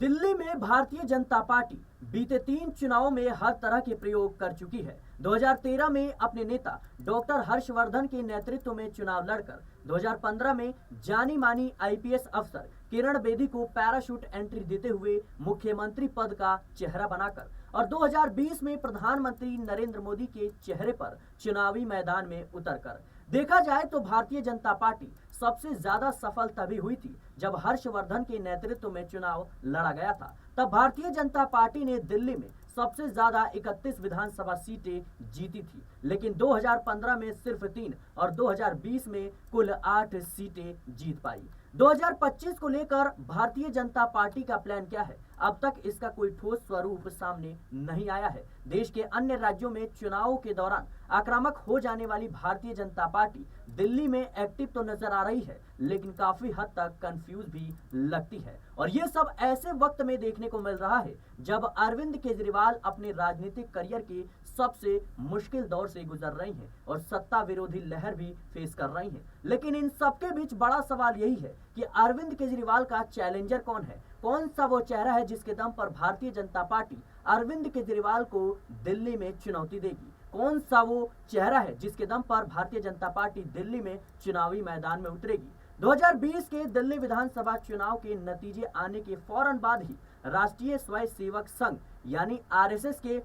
दिल्ली में भारतीय जनता पार्टी बीते 3 चुनावों में हर तरह के प्रयोग कर चुकी है। 2013 में अपने नेता डॉक्टर हर्षवर्धन के नेतृत्व में चुनाव लड़कर 2015 में जानी मानी आईपीएस अफसर किरण बेदी को पैराशूट एंट्री देते हुए मुख्यमंत्री पद का चेहरा बनाकर और 2020 में प्रधानमंत्री नरेंद्र मोदी के चेहरे पर चुनावी मैदान में उतरकर देखा जाए तो भारतीय जनता पार्टी सबसे ज्यादा सफल तभी हुई थी जब हर्षवर्धन के नेतृत्व में चुनाव लड़ा गया था। तब भारतीय जनता पार्टी ने दिल्ली में सबसे ज्यादा 31 विधानसभा सीटें जीती थी, लेकिन 2015 में सिर्फ 3 और 2020 में कुल 8 सीटें जीत पाई। 2025 को लेकर भारतीय जनता पार्टी का प्लान क्या है? अब तक इसका कोई ठोस स्वरूप सामने नहीं आया है। देश के अन्य राज्यों में चुनावों के दौरान आक्रामक हो जाने वाली भारतीय जनता पार्टी दिल्ली में एक्टिव तो नजर आ रही है, लेकिन काफी हद तक कंफ्यूज भी लगती है। और ये सब ऐसे वक्त में देखने को मिल रहा है जब अरविंद केजरीवाल अपने राजनीतिक करियर के सबसे मुश्किल दौर से गुजर रही हैं और सत्ता विरोधी लहर भी फेस कर रही हैं। लेकिन इन सबके बीच बड़ा सवाल यही है कि अरविंद केजरीवाल का चैलेंजर कौन है? कौन सा वो चेहरा है जिसके दम पर भारतीय जनता पार्टी अरविंद केजरीवाल को दिल्ली में चुनौती देगी? कौन सा वो चेहरा है जिसके दम पर भारतीय जनता पार्टी दिल्ली में चुनावी मैदान में उतरेगी? 2020 के दिल्ली विधानसभा चुनाव के नतीजे आने के फौरन बाद ही राष्ट्रीय स्वयंसेवक संघ यानी आरएसएस के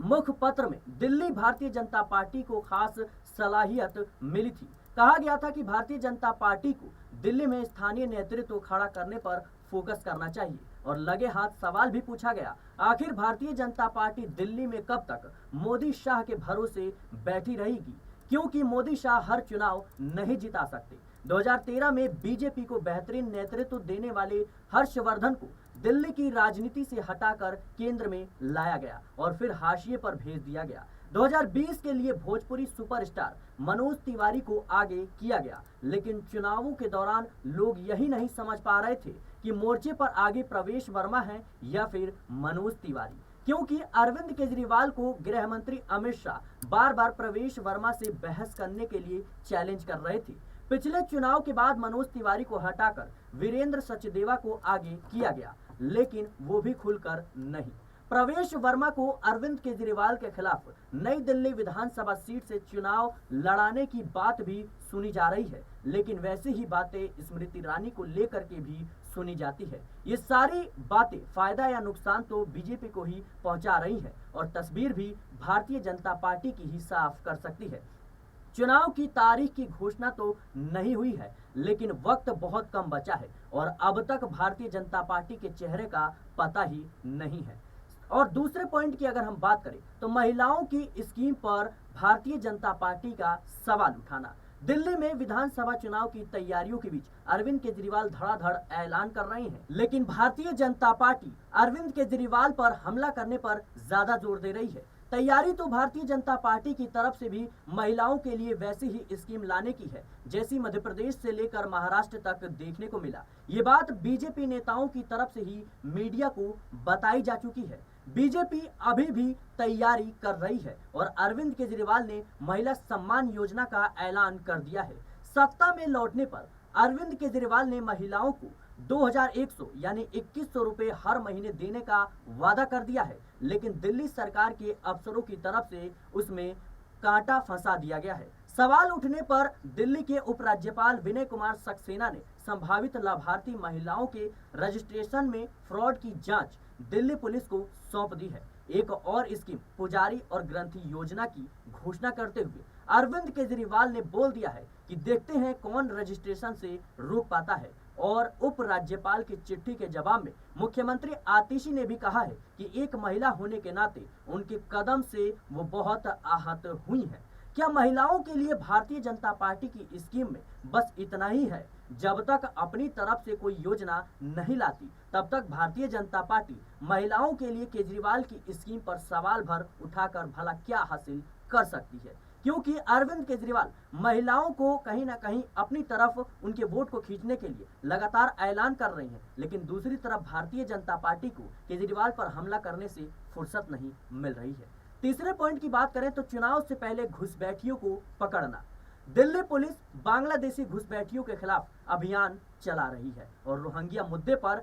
मुखपत्र में दिल्ली भारतीय जनता पार्टी को खास सलाहियत मिली थी। कहा गया था कि भारतीय जनता पार्टी को दिल्ली में स्थानीय नेतृत्व खड़ा करने पर फोकस करना चाहिए और लगे हाथ सवाल भी पूछा गया, आखिर भारतीय जनता पार्टी दिल्ली में कब तक मोदी शाह के भरोसे बैठी रहेगी, क्योंकि मोदी शाह हर चुनाव नहीं जिता सकते। 2013 में बीजेपी को बेहतरीन नेतृत्व देने वाले हर्षवर्धन को दिल्ली की राजनीति से हटाकर केंद्र में लाया गया और फिर हाशिए पर भेज दिया गया। 2020 के लिए भोजपुरी सुपरस्टार मनोज तिवारी को आगे किया गया, लेकिन चुनावों के दौरान लोग यही नहीं समझ पा रहे थे कि मोर्चे पर आगे प्रवेश वर्मा है या फिर मनोज तिवारी, क्योंकि अरविंद केजरीवाल को गृह मंत्री अमित शाह बार बार प्रवेश वर्मा से बहस करने के लिए चैलेंज कर रहे थे। पिछले चुनाव के बाद मनोज तिवारी को हटाकर वीरेंद्र सचदेवा को आगे किया गया, लेकिन वो भी खुलकर नहीं। प्रवेश वर्मा को अरविंद केजरीवाल के खिलाफ नई दिल्ली विधानसभा सीट से चुनाव लड़ाने की बात भी सुनी जा रही है, लेकिन वैसे ही बातें स्मृति ईरानी को लेकर के भी सुनी जाती है। ये सारी बातें फायदा या नुकसान तो बीजेपी को ही पहुंचा रही है और तस्वीर भी भारतीय जनता पार्टी की ही साफ कर सकती है। चुनाव की तारीख की घोषणा तो नहीं हुई है, लेकिन वक्त बहुत कम बचा है और अब तक भारतीय जनता पार्टी के चेहरे का पता ही नहीं है। और दूसरे पॉइंट की अगर हम बात करें तो महिलाओं की स्कीम पर भारतीय जनता पार्टी का सवाल उठाना। दिल्ली में विधानसभा चुनाव की तैयारियों के बीच अरविंद केजरीवाल धड़ाधड़ ऐलान कर रहे हैं, लेकिन भारतीय जनता पार्टी अरविंद केजरीवाल पर हमला करने पर ज्यादा जोर दे रही है। तैयारी तो भारतीय जनता पार्टी की तरफ से भी महिलाओं के लिए वैसी ही स्कीम लाने की है जैसी मध्य प्रदेश से लेकर महाराष्ट्र तक देखने को मिला। ये बात बीजेपी नेताओं की तरफ से ही मीडिया को बताई जा चुकी है। बीजेपी अभी भी तैयारी कर रही है और अरविंद केजरीवाल ने महिला सम्मान योजना का ऐलान कर दिया है। सत्ता में लौटने पर अरविंद केजरीवाल ने महिलाओं को 2100 यानी 2100 रुपए हर महीने देने का वादा कर दिया है, लेकिन दिल्ली सरकार के अफसरों की तरफ से उसमें कांटा फंसा दिया गया है। सवाल उठने पर दिल्ली के उपराज्यपाल विनय कुमार सक्सेना ने संभावित लाभार्थी महिलाओं के रजिस्ट्रेशन में फ्रॉड की जांच दिल्ली पुलिस को सौंप दी है। एक और स्कीम पुजारी और ग्रंथी योजना की घोषणा करते हुए अरविंद केजरीवाल ने बोल दिया है कि देखते हैं कौन रजिस्ट्रेशन से रोक पाता है। और उपराज्यपाल की चिट्ठी के जवाब में मुख्यमंत्री आतिशी ने भी कहा है कि एक महिला होने के नाते उनके कदम से वो बहुत आहत हुई हैं। क्या महिलाओं के लिए भारतीय जनता पार्टी की स्कीम में बस इतना ही है? जब तक अपनी तरफ से कोई योजना नहीं लाती तब तक भारतीय जनता पार्टी महिलाओं के लिए केजरीवाल की स्कीम पर सवाल भर उठाकर भला क्या हासिल कर सकती है, क्योंकि अरविंद केजरीवाल महिलाओं को कहीं ना कहीं अपनी तरफ उनके वोट को खींचने के लिए लगातार ऐलान कर रही हैं, लेकिन दूसरी तरफ भारतीय जनता पार्टी को केजरीवाल पर हमला करने से फुर्सत नहीं मिल रही है। तीसरे पॉइंट की बात करें तो चुनाव से पहले घुसपैठियों को पकड़ना। दिल्ली पुलिस बांग्लादेशी घुसपैठियों के खिलाफ अभियान चला रही है और रोहिंग्या मुद्दे पर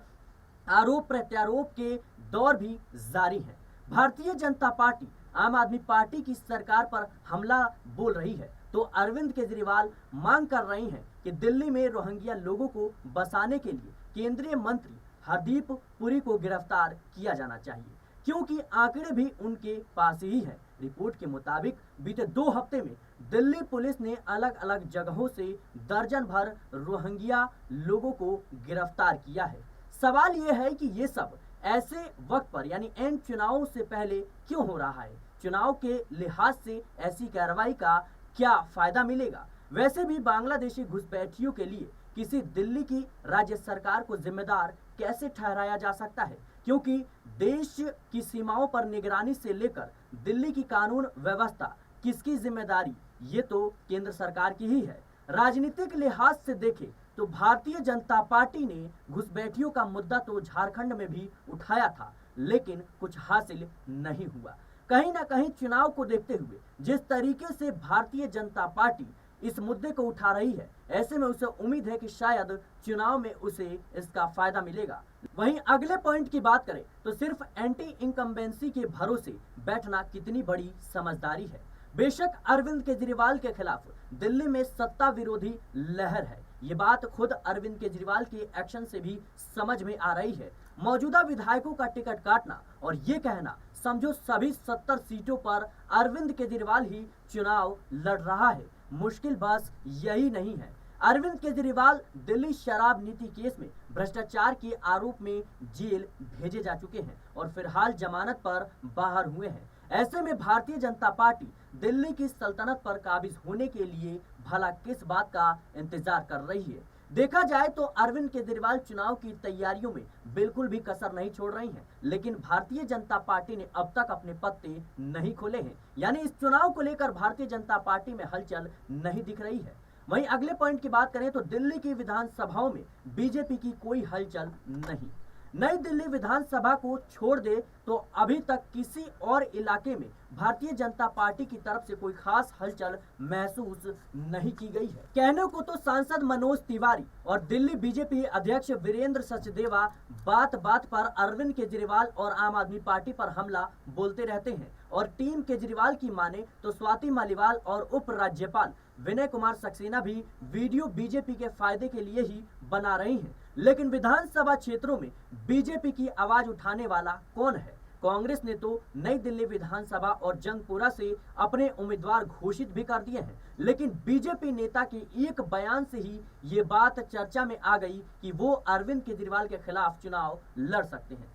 आरोप प्रत्यारोप के दौर भी जारी है। भारतीय जनता पार्टी आम आदमी पार्टी की सरकार पर हमला बोल रही है तो अरविंद केजरीवाल मांग कर रही हैं कि दिल्ली में रोहिंग्या लोगों को बसाने के लिए केंद्रीय मंत्री हरदीप पुरी को गिरफ्तार किया जाना चाहिए, क्योंकि आंकड़े भी उनके पास ही है। रिपोर्ट के मुताबिक बीते 2 हफ्ते में दिल्ली पुलिस ने अलग अलग जगहों से दर्जन भर रोहिंग्या लोगों को गिरफ्तार किया है। सवाल यह है कि ये सब ऐसे वक्त पर यानी एन चुनावों से पहले क्यों हो रहा है? चुनाव के लिहाज से ऐसी कार्रवाई का क्या फायदा मिलेगा? वैसे भी बांग्लादेशी घुसपैठियों के लिए किसी दिल्ली की राज्य सरकार को जिम्मेदार कैसे ठहराया जा सकता है, क्योंकि देश की सीमाओं पर निगरानी से लेकर दिल्ली की कानून व्यवस्था किसकी जिम्मेदारी, ये तो केंद्र सरकार की ही है। राजनीतिक लिहाज से देखें तो भारतीय जनता पार्टी ने घुसपैठियों का मुद्दा तो झारखंड में भी उठाया था, लेकिन कुछ हासिल नहीं हुआ। कहीं ना कहीं चुनाव को देखते हुए जिस तरीके से भारतीय जनता पार्टी इस मुद्दे को उठा रही है, ऐसे में उसे उम्मीद है कि शायद चुनाव में उसे इसका फायदा मिलेगा। वहीं अगले पॉइंट की बात करें तो सिर्फ एंटी इनकम्बेंसी के भरोसे बैठना कितनी बड़ी समझदारी है। बेशक अरविंद केजरीवाल के खिलाफ दिल्ली में सत्ता विरोधी लहर है, ये बात खुद अरविंद केजरीवाल के एक्शन से भी समझ में आ रही है। मौजूदा विधायकों का टिकट काटना और ये कहना समझो सभी 70 सीटों पर अरविंद केजरीवाल ही चुनाव लड़ रहा है, मुश्किल बस यही नहीं है। अरविंद केजरीवाल दिल्ली शराब नीति केस में भ्रष्टाचार के आरोप में जेल भेजे जा चुके हैं और फिलहाल जमानत पर बाहर हुए हैं। ऐसे में भारतीय जनता पार्टी दिल्ली की सल्तनत पर काबिज होने के लिए भला किस बात का इंतजार कर रही है? देखा जाए तो अरविंद केजरीवाल चुनाव की तैयारियों में बिल्कुल भी कसर नहीं छोड़ रही हैं, लेकिन भारतीय जनता पार्टी ने अब तक अपने पत्ते नहीं खोले हैं, यानी इस चुनाव को लेकर भारतीय जनता पार्टी में हलचल नहीं दिख रही है। वहीं अगले पॉइंट की बात करें तो दिल्ली की विधानसभाओं में बीजेपी की कोई हलचल नहीं। नई दिल्ली विधानसभा को छोड़ दे तो अभी तक किसी और इलाके में भारतीय जनता पार्टी की तरफ से कोई खास हलचल महसूस नहीं की गई है। कहने को तो सांसद मनोज तिवारी और दिल्ली बीजेपी अध्यक्ष वीरेंद्र सचदेवा बात बात पर अरविंद केजरीवाल और आम आदमी पार्टी पर हमला बोलते रहते हैं और टीम केजरीवाल की माने तो स्वाति मालीवाल और उप राज्यपाल विनय कुमार सक्सेना भी वीडियो बीजेपी के फायदे के लिए ही बना रही हैं, लेकिन विधानसभा क्षेत्रों में बीजेपी की आवाज उठाने वाला कौन है? कांग्रेस ने तो नई दिल्ली विधानसभा और जंगपुरा से अपने उम्मीदवार घोषित भी कर दिए हैं, लेकिन बीजेपी नेता के एक बयान से ही ये बात चर्चा में आ गई कि वो अरविंद केजरीवाल के खिलाफ चुनाव लड़ सकते हैं।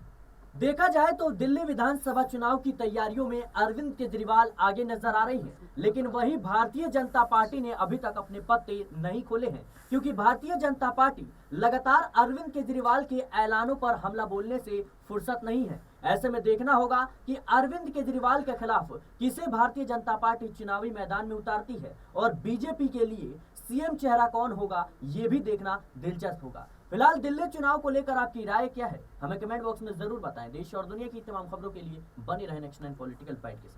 देखा जाए तो दिल्ली विधानसभा चुनाव की तैयारियों में अरविंद केजरीवाल आगे नजर आ रही हैं, लेकिन वहीं भारतीय जनता पार्टी ने अभी तक अपने पत्ते नहीं खोले हैं, क्योंकि भारतीय जनता पार्टी लगातार अरविंद केजरीवाल के ऐलानों पर हमला बोलने से फुर्सत नहीं है। ऐसे में देखना होगा कि अरविंद केजरीवाल के खिलाफ किसे भारतीय जनता पार्टी चुनावी मैदान में उतारती है और बीजेपी के लिए सीएम चेहरा कौन होगा, ये भी देखना दिलचस्प होगा। फिलहाल दिल्ली चुनाव को लेकर आपकी राय क्या है, हमें कमेंट बॉक्स में जरूर बताएं। देश और दुनिया की तमाम खबरों के लिए बने रहें नेक्स्ट 9 पॉलिटिकल बाइट के साथ।